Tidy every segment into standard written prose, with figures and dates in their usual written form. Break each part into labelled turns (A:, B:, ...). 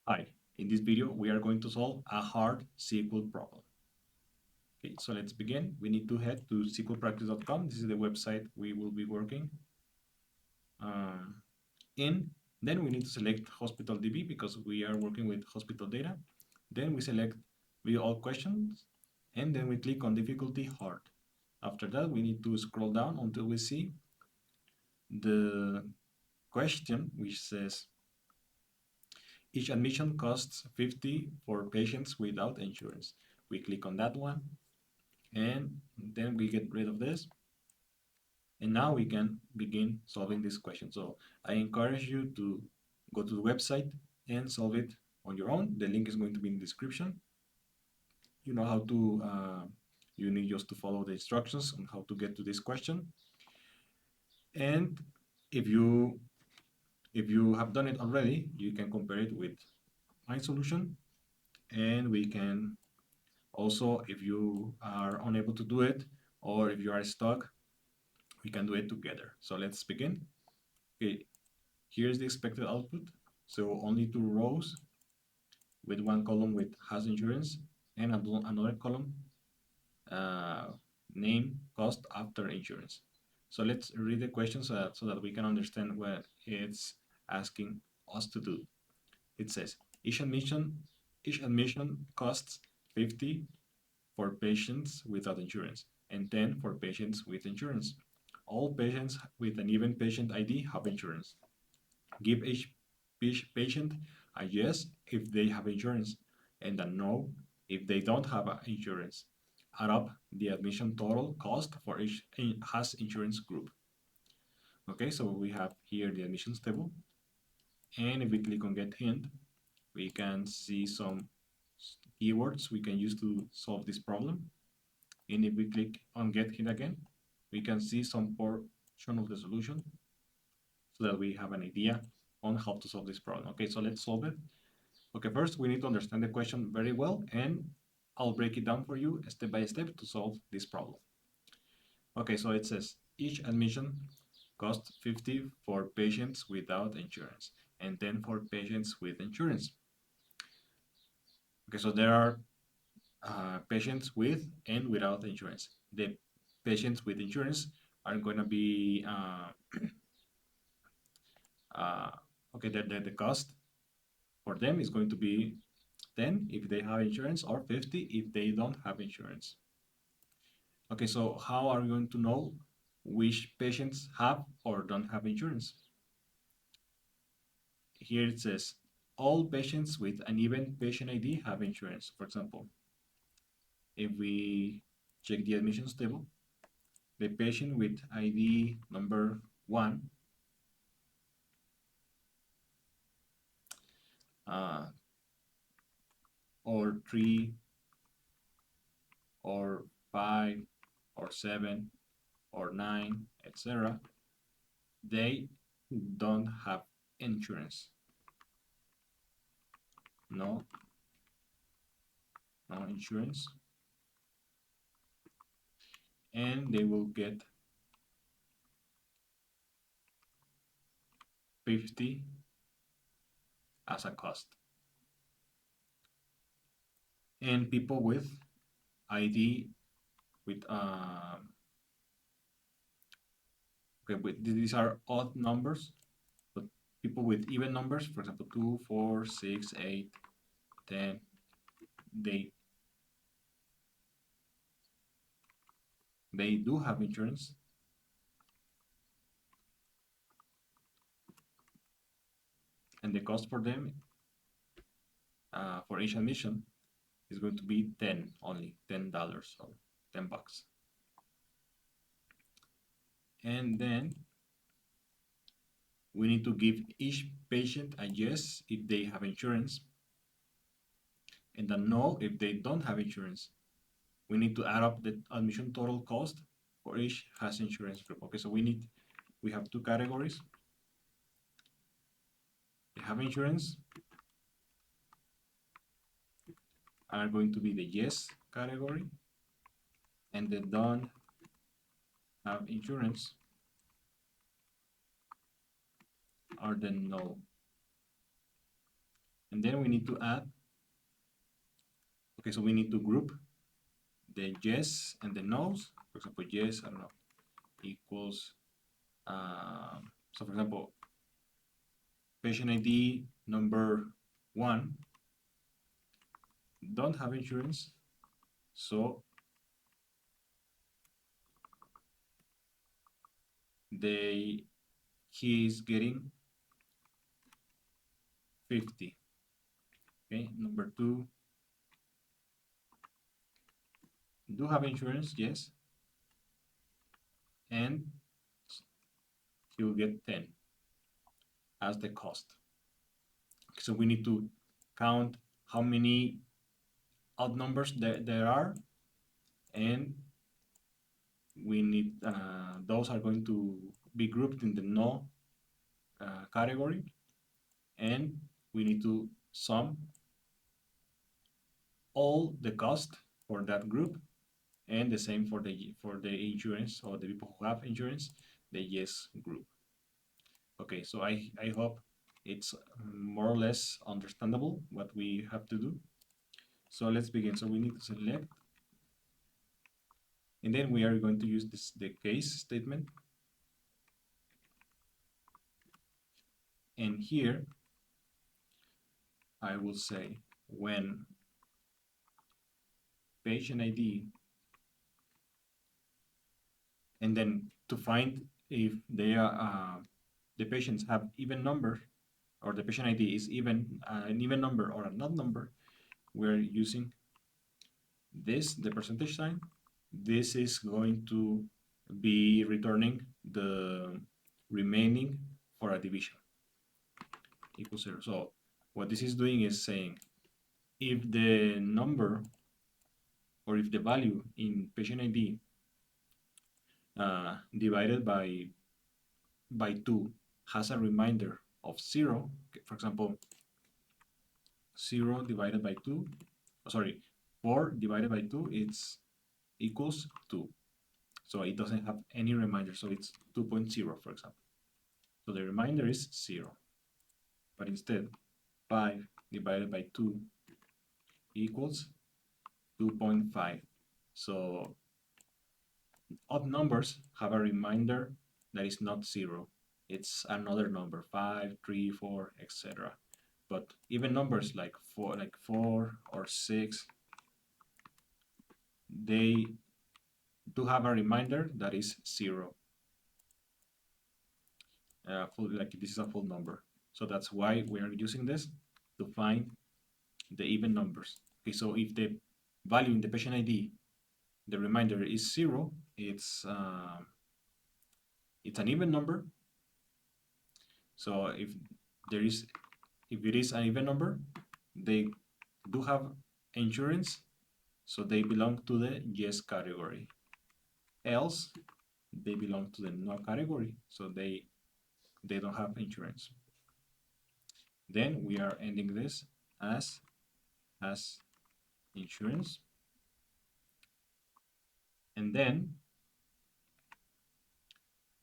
A: Hi, in this video we are going to solve a hard SQL problem. Okay, so let's begin. We need to head to sqlpractice.com. This is the website we will be working um, in. Then we need to select hospital DB because we are working with hospital data. Then we select view all questions and then we click on difficulty hard. After that we need to scroll down until we see the question which says each admission costs 50 for patients without insurance. We click on that one and then we get rid of this. And now we can begin solving this question. So I encourage you to go to the website and solve it on your own. The link is going to be in the description. You know how to, you need just to follow the instructions on how to get to this question. And if you if you have done it already, you can compare it with my solution, and we can also, if you are unable to do it or if you are stuck, we can do it together. So let's begin. Okay, here's the expected output. So only two rows with one column with has insurance and another column uh, name cost after insurance. So let's read the question so that we can understand what it's asking us to do. It says each admission costs 50 for patients without insurance and 10 for patients with insurance. All patients with an even patient ID have insurance. Give each patient a yes if they have insurance and a no if they don't have insurance. Add up the admission total cost for each has insurance group. Okay, so we have here the admissions table, and if we click on get hint, we can see some keywords we can use to solve this problem. And if we click on get hint again, we can see some portion of the solution so that we have an idea on how to solve this problem. Okay, so let's solve it. Okay, first we need to understand the question very well, and I'll break it down for you step by step to solve this problem. Okay, so it says each admission costs 50 for patients without insurance and 10 for patients with insurance. Okay, so there are patients with and without insurance. The patients with insurance are going to be uh, okay. The cost for them is going to be 10 if they have insurance or 50 if they don't have insurance. Okay, so how are we going to know which patients have or don't have insurance? Here it says all patients with an even patient ID have insurance. For example, if we check the admissions table, the patient with ID number 1 uh, or 3 or 5 or 7 or 9, etc., they don't have insurance. No, no insurance. And they will get 50 as a cost. And people with ID with okay, these are odd numbers, but people with even numbers, for example, 2, 4, 6, 8, 10, they they do have insurance, and the cost for them for each admission is going to be 10 only, $10 or 10 bucks. And then we need to give each patient a yes if they have insurance and a no if they don't have insurance. We need to add up the admission total cost for each has insurance group. Okay, so we have two categories. The have insurance are going to be the yes category, and the don't have insurance are the no. And then we need to add, okay, so we need to group the yes and the no's. For example, yes, I don't know, equals, so for example, patient ID number 1 don't have insurance, so he is getting 50. Okay, number 2 do have insurance, yes, and he will get 10 as the cost. So we need to count how many odd numbers there are, and we need those are going to be grouped in the no category, and we need to sum all the cost for that group, and the same for the insurance, or the people who have insurance, the yes group. Okay, so I hope it's more or less understandable what we have to do. So let's begin. So we need to select, and then we are going to use the case statement. And here I will say when patient ID, and then to find if they are the patients have even number, or the patient ID is even an even number or an odd number, we're using this, the percentage sign. This is going to be returning the remaining for a division equals 0. So what this is doing is saying if the number, or if the value in patient ID divided by 2 has a remainder of 0, for example, 0 divided by 2, oh, sorry, 4 divided by 2, it's equals 2. So it doesn't have any remainder, so it's 2.0, for example. So the remainder is 0. But instead, 5 divided by 2 equals 2.5. So odd numbers have a remainder that is not 0. It's another number, 5, 3, 4, etc. But even numbers like 4 or 6, they do have a remainder that is 0. Like this is a full number. So that's why we are using this to find the even numbers. Okay, so if the value in the patient ID, the remainder is 0, it's an even number. So if it is an even number, they do have insurance, so they belong to the yes category. Else, they belong to the no category, so they don't have insurance. Then we are ending this as insurance, and then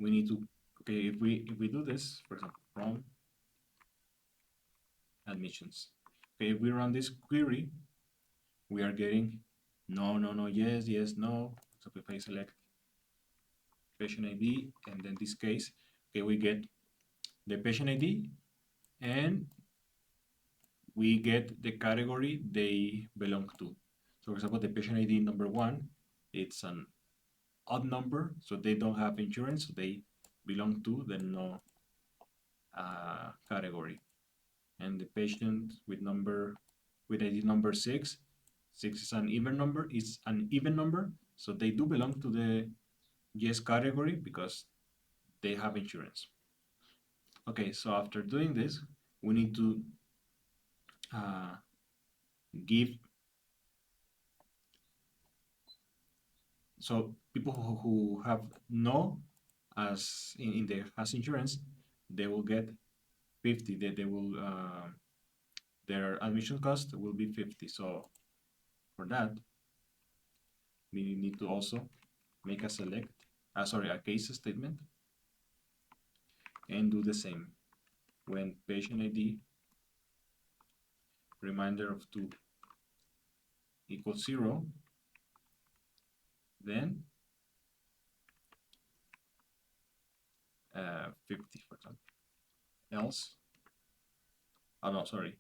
A: we need to, okay, if we do this, for example, from admissions, okay, if we run this query, we are getting no, no, no, yes, yes, no. So if I select patient ID, and then this case, okay, we get the patient ID, and we get the category they belong to. So for example, the patient ID number 1, it's an odd number, so they don't have insurance, so they belong to the no category. And the patient with ID number 6, 6 is an even number, so they do belong to the yes category because they have insurance. Okay, so after doing this, we need to uh, give, so people who have no as in the has insurance, they will get 50. They will their admission cost will be 50. So for that, we need to also make a a case statement, and do the same when patient ID remainder of 2 equals 0, then 50, for example. Else, oh no, sorry,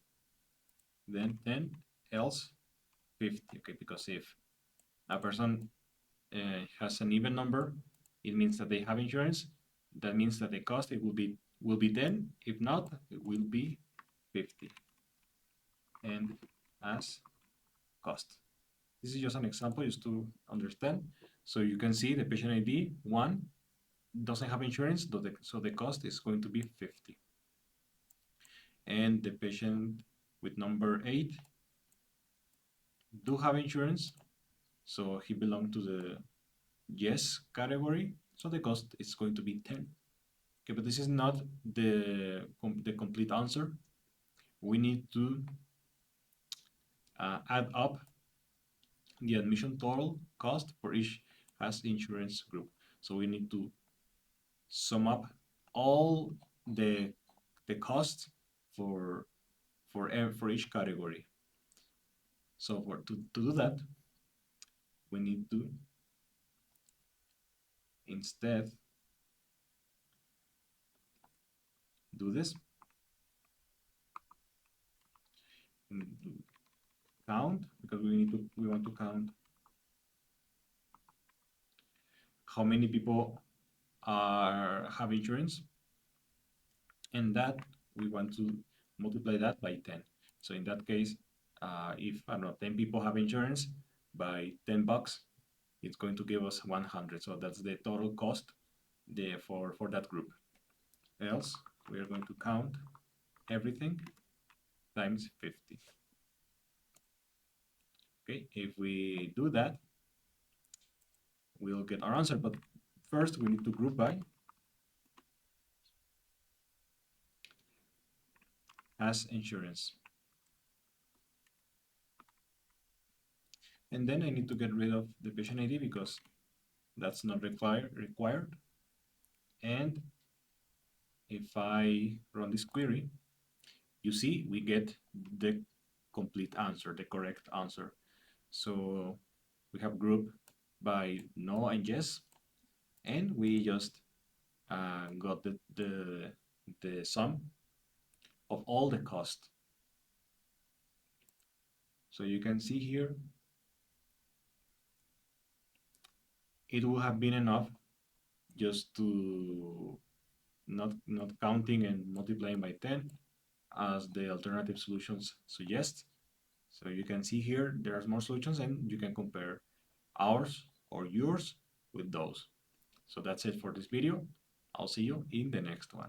A: then 10, else 50, okay, because if a person has an even number, it means that they have insurance. That means that the cost it will be 10. If not, it will be 50. And as cost. This is just an example just to understand. So you can see the patient ID 1 doesn't have insurance, so the cost is going to be 50. And the patient with number 8 do have insurance, so he belongs to the yes category, so the cost is going to be 10. Okay, but this is not the complete answer. We need to add up the admission total cost for each has insurance group. So we need to sum up all the costs for for each category. So to do that, we need to instead do this. Count, because we want to count how many people have insurance, and that we want to multiply that by 10. So in that case, if I don't know 10 people have insurance, by 10 bucks, it's going to give us 100. So that's the total cost for that group. Else, we are going to count everything times 50. Okay, if we do that, we'll get our answer. But first, we need to group by as insurance. And then I need to get rid of the patient ID because that's not required. And if I run this query, you see we get the complete answer, the correct answer. So we have grouped by no and yes, and we just got the sum of all the cost. So you can see here, it would have been enough just to not counting and multiplying by 10 as the alternative solutions suggest. So you can see here there are more solutions and you can compare ours or yours with those. So that's it for this video. I'll see you in the next one.